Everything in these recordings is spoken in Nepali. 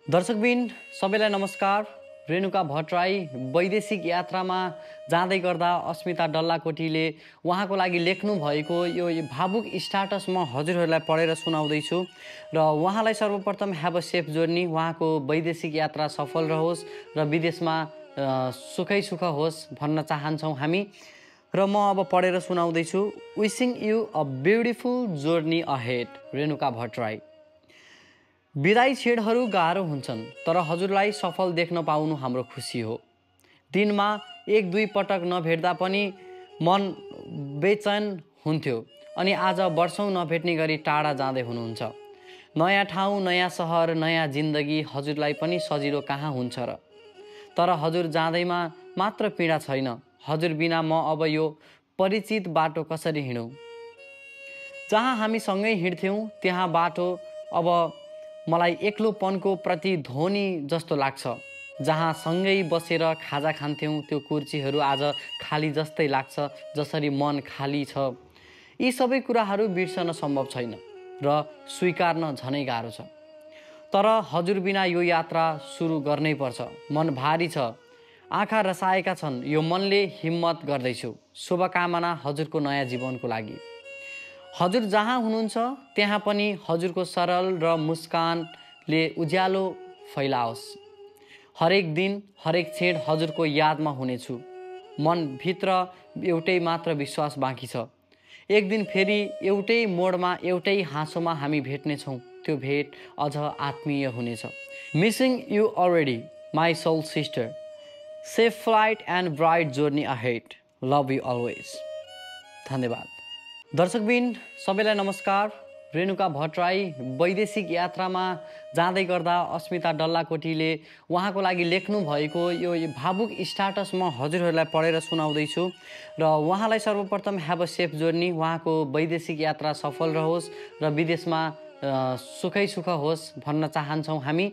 दर्शकबिन सबैलाई नमस्कार। रेणुका भट्टराई वैदेशिक यात्रामा जाँदै गर्दा अस्मिता डल्लाकोटीले उहाँको लागि लेख्नु भएको यो भावुक स्टाटस म हजुरहरूलाई पढेर सुनाउँदैछु र उहाँलाई सर्वप्रथम ह्याभ अ सेफ जर्नी, उहाँको वैदेशिक यात्रा सफल रहोस् र विदेशमा सुखै सुख होस् भन्न चाहन्छौँ हामी। र म अब पढेर सुनाउँदैछु। Wishing you a beautiful journey ahead, Renuka Bhattarai. विदाई छेडहरू गाह्रो हुन्छन्, तर हजुरलाई सफल देख्न पाउनु हाम्रो खुसी हो। दिनमा एक दुई पटक नभेट्दा पनि मन बेचैन हुन्थ्यो अनि आज वर्षौँ नभेट्ने गरी टाढा जाँदै हुनुहुन्छ। नयाँ ठाउँ, नयाँ सहर, नयाँ जिन्दगी हजुरलाई पनि सजिलो कहाँ हुन्छ र। तर हजुर जाँदैमा मात्र पीडा छैन, हजुर बिना म अब यो परिचित बाटो कसरी हिँडौँ। जहाँ हामी सँगै हिँड्थ्यौँ त्यहाँ बाटो अब मलाई एक्लोपनको प्रतिध्वनि जस्तो लाग्छ। जहाँ सँगै बसेर खाजा खान्थ्यौँ त्यो कुर्सीहरू आज खाली जस्तै लाग्छ, जसरी मन खाली छ। यी सबै कुराहरू बिर्सन सम्भव छैन र स्वीकार्न झनै गाह्रो छ। तर हजुर बिना यो यात्रा सुरु गर्नै पर्छ। मन भारी छ, आँखा रसाएका छन्, यो मनले हिम्मत गर्दैछु। शुभकामना हजुरको नयाँ जीवनको लागि। हजुर जहाँ हुनुहुन्छ त्यहाँ पनि हजुरको सरल र मुस्कानले उज्यालो फैलाओस्। हरेक दिन हरेक क्षण हजुरको यादमा हुनेछु। मनभित्र एउटै मात्र विश्वास बाँकी छ। एक दिन फेरि एउटै मोडमा एउटै हाँसोमा हामी भेट्नेछौँ। त्यो भेट अझ आत्मीय हुनेछ। Missing you already my soul sister, safe flight and bright journey ahead, love you always. धन्यवाद। दर्शकबिन सबैलाई नमस्कार। रेणुका भट्टराई वैदेशिक यात्रामा जाँदै गर्दा अस्मिता डल्लाकोटीले उहाँको लागि लेख्नु भएको यो भावुक स्टाटस म हजुरहरूलाई पढेर सुनाउँदैछु र उहाँलाई सर्वप्रथम ह्याभ अ सेफ जर्नी, उहाँको वैदेशिक यात्रा सफल रहोस् र विदेशमा सुखै सुख होस् भन्न चाहन्छौँ हामी।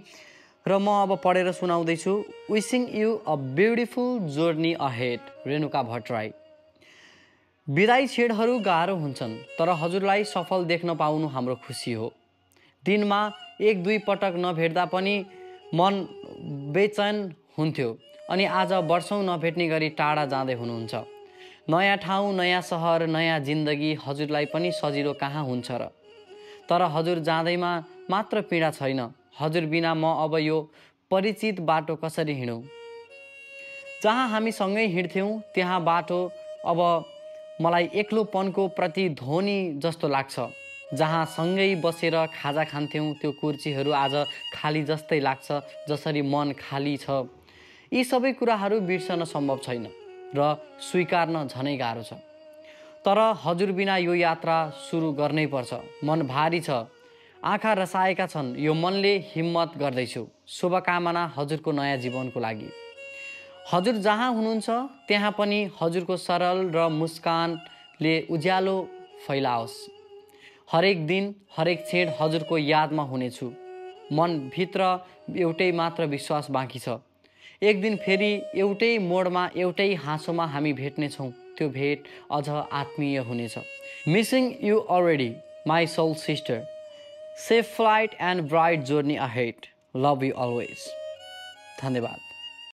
र म अब पढेर सुनाउँदैछु। Wishing you a beautiful journey ahead, Renuka Bhattarai. विदाई छेडहरू गाह्रो हुन्छन्, तर हजुरलाई सफल देख्न पाउनु हाम्रो खुसी हो। दिनमा एक दुई पटक नभेट्दा पनि मन बेचैन हुन्थ्यो अनि आज वर्षौँ नभेट्ने गरी टाढा जाँदै हुनुहुन्छ। नयाँ ठाउँ, नयाँ सहर, नयाँ जिन्दगी हजुरलाई पनि सजिलो कहाँ हुन्छ र। तर हजुर जाँदैमा मात्र पीडा छैन, हजुर बिना म अब यो परिचित बाटो कसरी हिँडौँ। जहाँ हामी सँगै हिँड्थ्यौँ त्यहाँ बाटो अब मलाई एक्लोपनको प्रतिध्वनि जस्तो लाग्छ। जहाँ सँगै बसेर खाजा खान्थ्यौँ त्यो कुर्सीहरू आज खाली जस्तै लाग्छ, जसरी मन खाली छ। यी सबै कुराहरू बिर्सन सम्भव छैन र स्वीकार्न झनै गाह्रो छ। तर हजुर बिना यो यात्रा सुरु गर्नै पर्छ। मन भारी छ, आँखा रसाएका छन्, यो मनले हिम्मत गर्दैछु। शुभकामना हजुरको नयाँ जीवनको लागि। हजुर जहाँ हुनुहुन्छ त्यहाँ पनि हजुरको सरल र मुस्कानले उज्यालो फैलाओस्। हरेक दिन हरेक क्षण हजुरको यादमा हुनेछु। मनभित्र एउटै मात्र विश्वास बाँकी छ। एक दिन फेरि एउटै मोडमा एउटै हाँसोमा हामी भेट्नेछौँ। त्यो भेट अझ आत्मीय हुनेछ। Missing you already my soul sister, safe flight and bright journey ahead, love you always. धन्यवाद।